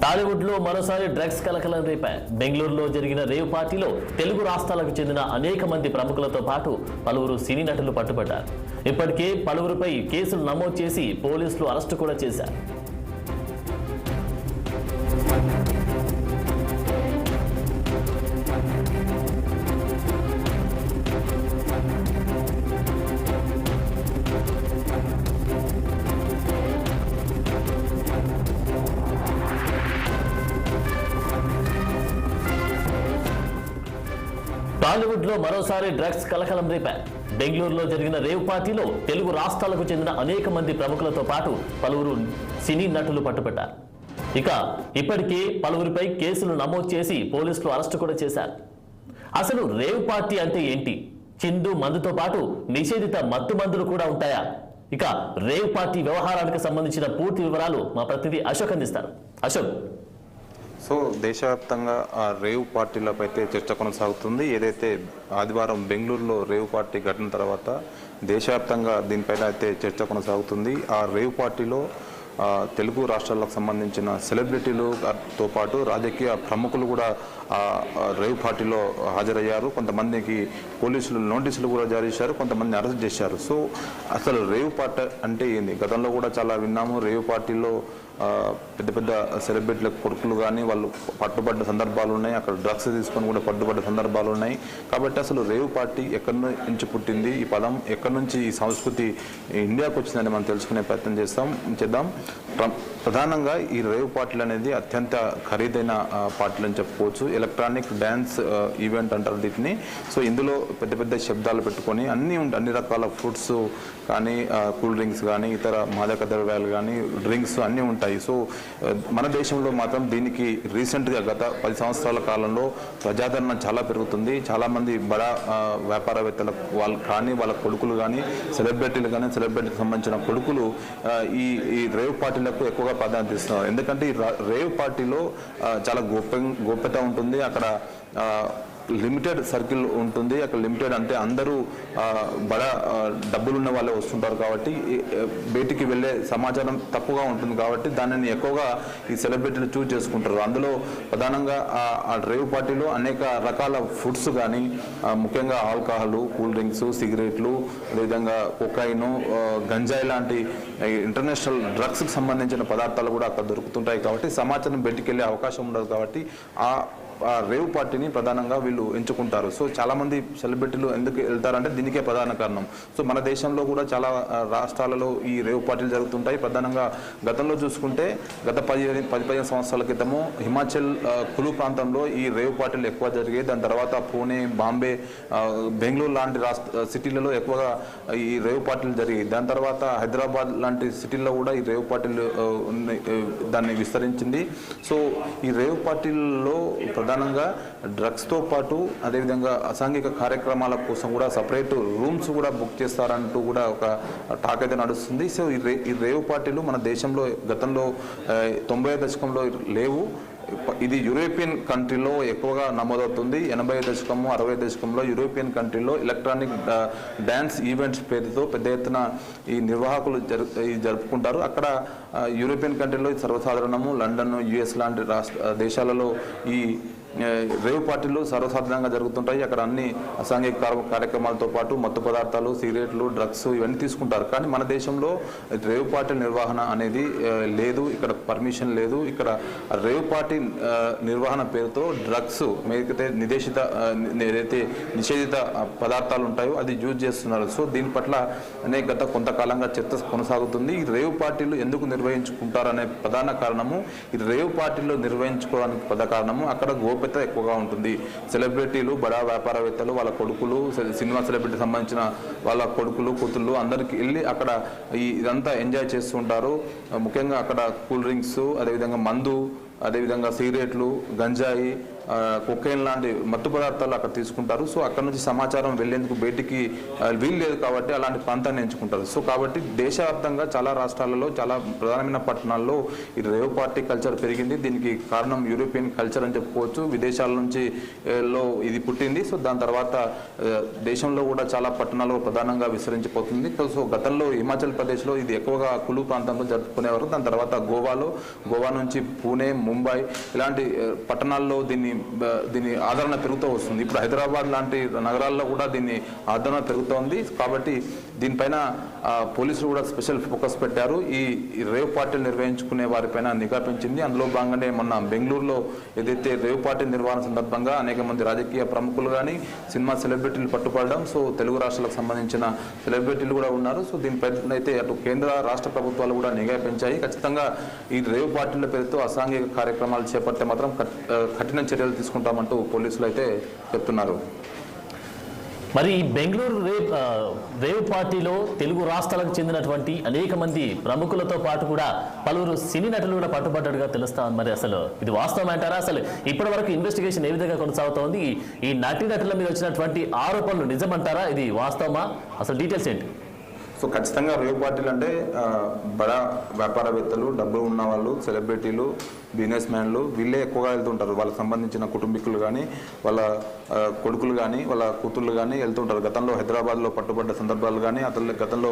టాలీవుడ్ లో మరోసారి డ్రగ్స్ కలకలం రేపాయి. బెంగళూరులో జరిగిన రేవ్ పార్టీలో తెలుగు రాష్ట్రాలకు చెందిన అనేక మంది ప్రముఖులతో పాటు పలువురు సినీ నటులు పట్టుబడ్డారు. ఇప్పటికే పలువురిపై కేసులు నమోదు చేసి పోలీసులు అరెస్టు కూడా చేశారు. టాలీవుడ్ లో మరోసారి డ్రగ్స్ కలకలం రేపాయి. బెంగళూరులో జరిగిన రేవ్ పార్టీలో తెలుగు రాష్ట్రాలకు చెందిన అనేక మంది ప్రముఖులతో పాటు పలువురు సినీ నటులు పట్టుబడ్డారు. ఇక ఇప్పటికే పలువురిపై కేసులు నమోదు చేసి పోలీసులు అరెస్టు కూడా చేశారు. అసలు రేవ్ పార్టీ అంటే ఏంటి? చిందు మందుతో పాటు నిషేధిత మత్తు మందులు కూడా ఉంటాయా? ఇక రేవ్ పార్టీ వ్యవహారానికి సంబంధించిన పూర్తి వివరాలు మా ప్రతినిధి అశోక్ అందిస్తారు. అశోక్, సో దేశవ్యాప్తంగా ఆ రేవ్ పార్టీలపై అయితే చర్చ కొనసాగుతుంది. ఏదైతే ఆదివారం బెంగళూరులో రేవ్ పార్టీ ఘటన తర్వాత దేశవ్యాప్తంగా దీనిపైన అయితే చర్చ కొనసాగుతుంది. ఆ రేవ్ పార్టీలో తెలుగు రాష్ట్రాలకు సంబంధించిన సెలబ్రిటీలతో పాటు రాజకీయ ప్రముఖులు కూడా రేవ్ పార్టీలో హాజరయ్యారు. కొంతమందికి పోలీసులు నోటీసులు కూడా జారీ చేశారు, కొంతమంది అరెస్ట్ చేశారు. సో అసలు రేవ్ పార్టీ అంటే ఏంది? గతంలో కూడా చాలా విన్నాము. రేవ్ పార్టీలో పెద్ద పెద్ద సెలబ్రిటీల కొడుకులు కానీ వాళ్ళు పట్టుబడ్డ సందర్భాలు ఉన్నాయి. అక్కడ డ్రగ్స్ తీసుకొని కూడా పట్టుబడ్డ సందర్భాలు ఉన్నాయి. కాబట్టి అసలు రేవ్ పార్టీ ఎక్కడి నుంచి పుట్టింది, ఈ పదం ఎక్కడి నుంచి, ఈ సంస్కృతి ఇండియాకు వచ్చిందని మనం తెలుసుకునే ప్రయత్నం చేద్దాం. ప్రధానంగా ఈ రేవ్ పార్టీలు అనేది అత్యంత ఖరీదైన పార్టీలు అని చెప్పుకోవచ్చు. ఎలక్ట్రానిక్ డ్యాన్స్ ఈవెంట్ అంటారు వీటిని. సో ఇందులో పెద్ద పెద్ద శబ్దాలు పెట్టుకొని అన్ని రకాల ఫుడ్స్ కానీ కూల్ డ్రింక్స్ కానీ ఇతర మాదక ద్రవ్యాలు కానీ డ్రింక్స్ అన్నీ ఉంటాయి. సో మన దేశంలో మాత్రం దీనికి రీసెంట్గా గత 10 సంవత్సరాల కాలంలో ప్రజాదరణ చాలా పెరుగుతుంది. చాలామంది బడా వ్యాపారవేత్తలకు వాళ్ళు కానీ వాళ్ళ కొడుకులు కానీ సెలబ్రిటీలు కానీ సెలబ్రిటీకి సంబంధించిన కొడుకులు ఈ రేవ్ పార్టీలకు ఎక్కువగా ప్రాధాన్యత ఇస్తున్నారు. ఎందుకంటే ఈ రేవ్ పార్టీలో చాలా గోప్యత ఉంటుంది. అక్కడ లిమిటెడ్ సర్కిల్ ఉంటుంది. అక్కడ లిమిటెడ్ అంటే అందరూ బడా డబ్బులున్న వాళ్ళే వస్తుంటారు కాబట్టి బయటికి వెళ్ళే సమాచారం తక్కువగా ఉంటుంది. కాబట్టి దానిని ఎక్కువగా ఈ సెలబ్రిటీలు చూజ్ చేసుకుంటారు. అందులో ప్రధానంగా ఆ రేవ్ పార్టీలో అనేక రకాల ఫుడ్స్ కానీ ముఖ్యంగా ఆల్కహాల్, కూల్ డ్రింక్స్, సిగరెట్లు, అదేవిధంగా కొకైన్, గంజాయి లాంటి ఇంటర్నేషనల్ డ్రగ్స్కి సంబంధించిన పదార్థాలు కూడా అక్కడ దొరుకుతుంటాయి. కాబట్టి సమాచారం బయటికి వెళ్ళే అవకాశం ఉండదు. కాబట్టి ఆ రేవ్ పార్టీని ప్రధానంగా వీళ్ళు ఎంచుకుంటారు. సో చాలామంది సెలబ్రిటీలు ఎందుకు వెళ్తారంటే దీనికే ప్రధాన కారణం. సో మన దేశంలో కూడా చాలా రాష్ట్రాలలో ఈ రేవ్ పార్టీలు జరుగుతుంటాయి. ప్రధానంగా గతంలో చూసుకుంటే గత 10-15 సంవత్సరాల క్రితము హిమాచల్ కులు ప్రాంతంలో ఈ రేవ్ పార్టీలు ఎక్కువ జరిగాయి. దాని తర్వాత పూణే, బాంబే, బెంగళూరు లాంటి సిటీలలో ఎక్కువగా ఈ రేవ్ పార్టీలు జరిగాయి. దాని తర్వాత హైదరాబాద్ లాంటి సిటీల్లో కూడా ఈ రేవ్ పార్టీలు దాన్ని విస్తరించింది. సో ఈ రేవ్ పార్టీల్లో ప్రధానంగా డ్రగ్స్తో పాటు అదేవిధంగా అసాంఘిక కార్యక్రమాల కోసం కూడా సపరేట్ రూమ్స్ కూడా బుక్ చేస్తారంటూ కూడా ఒక టాక్ అయితే నడుస్తుంది. సో ఈ రేవ్ పార్టీలు మన దేశంలో గతంలో 90 దశకంలో లేవు. ఇది యూరోపియన్ కంట్రీలో ఎక్కువగా నమోదవుతుంది. 80 దశకము 60 దశకంలో యూరోపియన్ కంట్రీలో ఎలక్ట్రానిక్ డ్యాన్స్ ఈవెంట్స్ పేరుతో పెద్ద ఎత్తున ఈ నిర్వాహకులు జరుపుకుంటారు. అక్కడ యూరోపియన్ కంట్రీలో సర్వసాధారణము. లండన్, యుఎస్ లాంటి దేశాలలో ఈ రేవ్ పార్టీలు సర్వసాధారణంగా జరుగుతుంటాయి. అక్కడ అన్ని అసాంఘిక కార్యక్రమాలతో పాటు మత్తు పదార్థాలు, సిగరెట్లు, డ్రగ్స్ ఇవన్నీ తీసుకుంటారు. కానీ మన దేశంలో రేవ్ పార్టీ నిర్వహణ అనేది లేదు. ఇక్కడ పర్మిషన్ లేదు. ఇక్కడ రేవ్ పార్టీ నిర్వహణ పేరుతో డ్రగ్స్ ఏదైతే నిషేధిత పదార్థాలు ఉంటాయో అది యూజ్ చేస్తున్నారు. సో దీని పట్ల గత కొంతకాలంగా చర్చ కొనసాగుతుంది. ఈ రేవ్ పార్టీలు ఎందుకు నిర్వహించుకుంటారనే ప్రధాన కారణము, ఈ రేవ్ పార్టీలు నిర్వహించుకోవడానికి ప్రధాన కారణము అక్కడ గోప్యత ఎక్కువగా ఉంటుంది. సెలబ్రిటీలు, బడా వ్యాపారవేత్తలు, వాళ్ళ కొడుకులు, సినిమా సెలబ్రిటీ సంబంధించిన వాళ్ళ కొడుకులు, కూతుళ్ళు అందరికి వెళ్ళి అక్కడ ఇదంతా ఎంజాయ్ చేస్తుంటారు. ముఖ్యంగా అక్కడ కూల్ డ్రింక్స్, అదేవిధంగా మందు, అదేవిధంగా సిగరెట్లు, గంజాయి, కొకైన్ లాంటి మత్తు పదార్థాలు అక్కడ తీసుకుంటారు. సో అక్కడ నుంచి సమాచారం వెళ్లేందుకు బయటికి వీలు లేదు కాబట్టి అలాంటి ప్రాంతాన్ని ఎంచుకుంటారు. సో కాబట్టి దేశవ్యాప్తంగా చాలా రాష్ట్రాలలో, చాలా ప్రధానమైన పట్టణాల్లో ఈ రేవ్ పార్టీ కల్చర్ పెరిగింది. దీనికి కారణం యూరోపియన్ కల్చర్ అని చెప్పుకోవచ్చు. విదేశాల నుంచి ఇది పుట్టింది. సో దాని తర్వాత దేశంలో కూడా చాలా పట్టణాల్లో ప్రధానంగా విస్తరించిపోతుంది. సో గతంలో హిమాచల్ ప్రదేశ్లో ఇది ఎక్కువగా కులు ప్రాంతంలో జరుపుకునేవారు. దాని తర్వాత గోవా నుంచి పూణే, ముంబై ఇలాంటి పట్టణాల్లో దీని ఆదరణ పెరుగుతూ వస్తుంది. ఇప్పుడు హైదరాబాద్ లాంటి నగరాల్లో కూడా దీన్ని ఆదరణ పెరుగుతోంది. కాబట్టి దీనిపైన పోలీసులు కూడా స్పెషల్ ఫోకస్ పెట్టారు. ఈ రేవ్ పార్టీలు నిర్వహించుకునే వారిపైన నిఘా పెంచింది. అందులో భాగంగానే మొన్న బెంగళూరులో ఏదైతే రేవ్ పార్టీ నిర్వహణ సందర్భంగా అనేక మంది రాజకీయ ప్రముఖులు కానీ సినిమా సెలబ్రిటీలు పట్టుపడడం, సో తెలుగు రాష్ట్రాలకు సంబంధించిన సెలబ్రిటీలు కూడా ఉన్నారు. సో దీనిపైన అయితే అటు కేంద్ర రాష్ట్ర ప్రభుత్వాలు కూడా నిఘా పెంచాయి. ఖచ్చితంగా ఈ రేవ్ పార్టీల పేరుతో అసాంఘిక కార్యక్రమాలు చేపడితే మాత్రం కఠిన చర్యలు తీసుకుంటామంటూ పోలీసులు అయితే చెప్తున్నారు. మరి ఈ బెంగళూరు రేవ్ పార్టీలో తెలుగు రాష్ట్రాలకు చెందినటువంటి అనేక మంది ప్రముఖులతో పాటు కూడా పలువురు సినీ నటులు కూడా పట్టుబడ్డట్టుగా తెలుస్తా ఉంది. మరి అసలు ఇది వాస్తవం అంటారా? అసలు ఇప్పటి వరకు ఇన్వెస్టిగేషన్ ఏ విధంగా కొనసాగుతోంది? ఈ నటుల మీద వచ్చినటువంటి ఆరోపణలు నిజమంటారా? ఇది వాస్తవమా? అసలు డీటెయిల్స్ ఏంటి? సో ఖచ్చితంగా రేవ్ పార్టీలు అంటే బడా వ్యాపారవేత్తలు, డబ్బులు ఉన్న వాళ్ళు, సెలబ్రిటీలు, బిజినెస్ మ్యాన్లు వీళ్ళే ఎక్కువగా వెళ్తుంటారు. వాళ్ళకి సంబంధించిన కుటుంబీకులు కానీ, వాళ్ళ కొడుకులు కానీ, వాళ్ళ కూతుళ్ళు కానీ వెళ్తుంటారు. గతంలో హైదరాబాద్లో పట్టుబడ్డ సందర్భాలు కానీ, గతంలో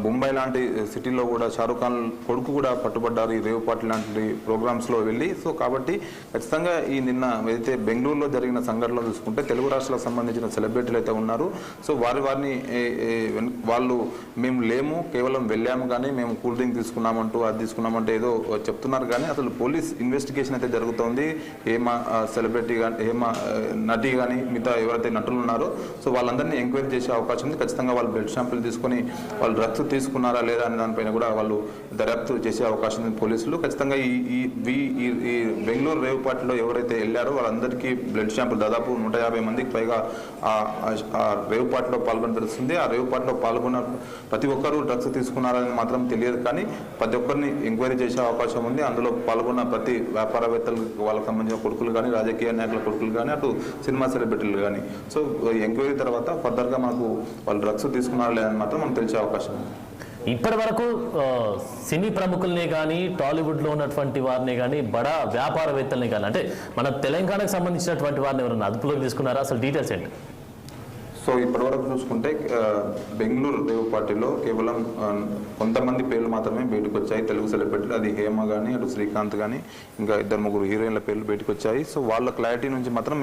ముంబై లాంటి సిటీలో కూడా షారూఖ్ ఖాన్ కొడుకు కూడా పట్టుబడ్డారు ఈ రేవ్ పార్టీ లాంటి ప్రోగ్రామ్స్లో వెళ్ళి. సో కాబట్టి ఖచ్చితంగా ఈ నిన్న ఏదైతే బెంగళూరులో జరిగిన సంఘటనలో చూసుకుంటే తెలుగు రాష్ట్రాలకు సంబంధించిన సెలబ్రిటీలు అయితే ఉన్నారు. సో వారిని వాళ్ళు మేము లేము, కేవలం వెళ్ళాము కానీ మేము కూల్ డ్రింక్ తీసుకున్నామంటూ అది తీసుకున్నామంటే ఏదో చెప్తున్నారు. కానీ అసలు పోలీస్ ఇన్వెస్టిగేషన్ అయితే జరుగుతోంది. హేమ సెలబ్రిటీ కానీ, హేమ నటి కానీ, మిగతా ఎవరైతే నటులు ఉన్నారో సో వాళ్ళందరినీ ఎంక్వైరీ చేసే అవకాశం ఉంది. ఖచ్చితంగా వాళ్ళు బ్లడ్ శాంపిల్ తీసుకొని వాళ్ళు డ్రగ్స్ తీసుకున్నారా లేదా అనే దానిపైన కూడా వాళ్ళు దర్యాప్తు చేసే అవకాశం ఉంది పోలీసులు. ఖచ్చితంగా ఈ బెంగళూరు రేవ్ పార్టీలో ఎవరైతే వెళ్ళారో వాళ్ళందరికీ బ్లడ్ శాంపిల్ దాదాపు 150 మందికి పైగా ఆ రేవ్ పార్టీలో పాల్గొని తెలుస్తుంది. ఆ రేవ్ పార్టీలో పాల్గొన్న ప్రతి ఒక్కరూ డ్రగ్స్ తీసుకున్నారని మాత్రం తెలియదు, కానీ ప్రతి ఒక్కరిని ఎంక్వైరీ చేసే అవకాశం ఉంది. అందులో పాల్గొన్న ప్రతి వ్యాపారవేత్తలు, వాళ్ళకి సంబంధించిన కొడుకులు కానీ, రాజకీయ నాయకుల కొడుకులు కానీ, అటు సినిమా సెలబ్రిటీలు కానీ. సో ఎంక్వైరీ తర్వాత ఫర్దర్గా మనకు వాళ్ళు డ్రగ్స్ తీసుకున్నారా లేదని మాత్రం మనకు తెలిసే అవకాశం ఉంది. ఇప్పటి వరకు సినీ ప్రముఖుల్ని కానీ, టాలీవుడ్లో ఉన్నటువంటి వారిని కానీ, బడా వ్యాపారవేత్తల్ని కానీ, అంటే మన తెలంగాణకు సంబంధించినటువంటి వారిని ఎవరైనా అదుపులోకి తీసుకున్నారా? అసలు డీటెయిల్స్ ఏంటి? సో ఇప్పటివరకు చూసుకుంటే బెంగళూరు రేవ్ పార్టీలో కేవలం కొంతమంది పేర్లు మాత్రమే బయటకు వచ్చాయి, తెలుగు సెలబ్రిటీలు. అది హేమ కానీ, అటు శ్రీకాంత్ కానీ, ఇంకా 2-3 హీరోయిన్ల పేర్లు బయటకు వచ్చాయి. సో వాళ్ళ క్లారిటీ నుంచి మాత్రం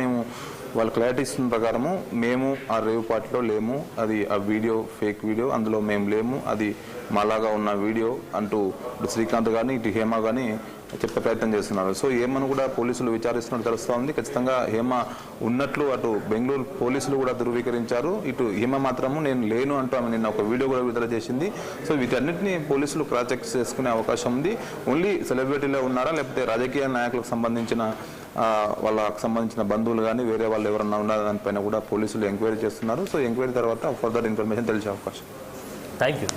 వాళ్ళ క్లారిటీ ఇస్తున్న ప్రకారము మేము ఆ రేవ్ పార్టీలో లేము, అది ఆ వీడియో ఫేక్ వీడియో, అందులో మేము లేము, అది మాలాగా ఉన్న వీడియో అంటూ ఇటు శ్రీకాంత్ కానీ, ఇటు హేమ కానీ చెప్పే ప్రయత్నం చేస్తున్నారు. సో హేమను కూడా పోలీసులు విచారిస్తున్నట్టు తెలుస్తూ ఉంది. ఖచ్చితంగా హేమ ఉన్నట్లు అటు బెంగళూరు పోలీసులు కూడా ధృవీకరించారు. ఇటు హేమ మాత్రము నేను లేను అంటూ ఆమె నిన్న ఒక వీడియో కూడా విడుదల చేసింది. సో వీటన్నిటిని పోలీసులు క్రాస్ చెక్ చేసుకునే అవకాశం ఉంది. ఓన్లీ సెలబ్రిటీలో ఉన్నారా, లేకపోతే రాజకీయ నాయకులకు సంబంధించిన వాళ్ళకి సంబంధించిన బంధువులు కానీ వేరే వాళ్ళు ఎవరన్నా ఉన్నారా దానిపైన కూడా పోలీసులు ఎంక్వైరీ చేస్తున్నారు. సో ఎంక్వైరీ తర్వాత ఫర్దర్ ఇన్ఫర్మేషన్ తెలిసే అవకాశం. Thank you.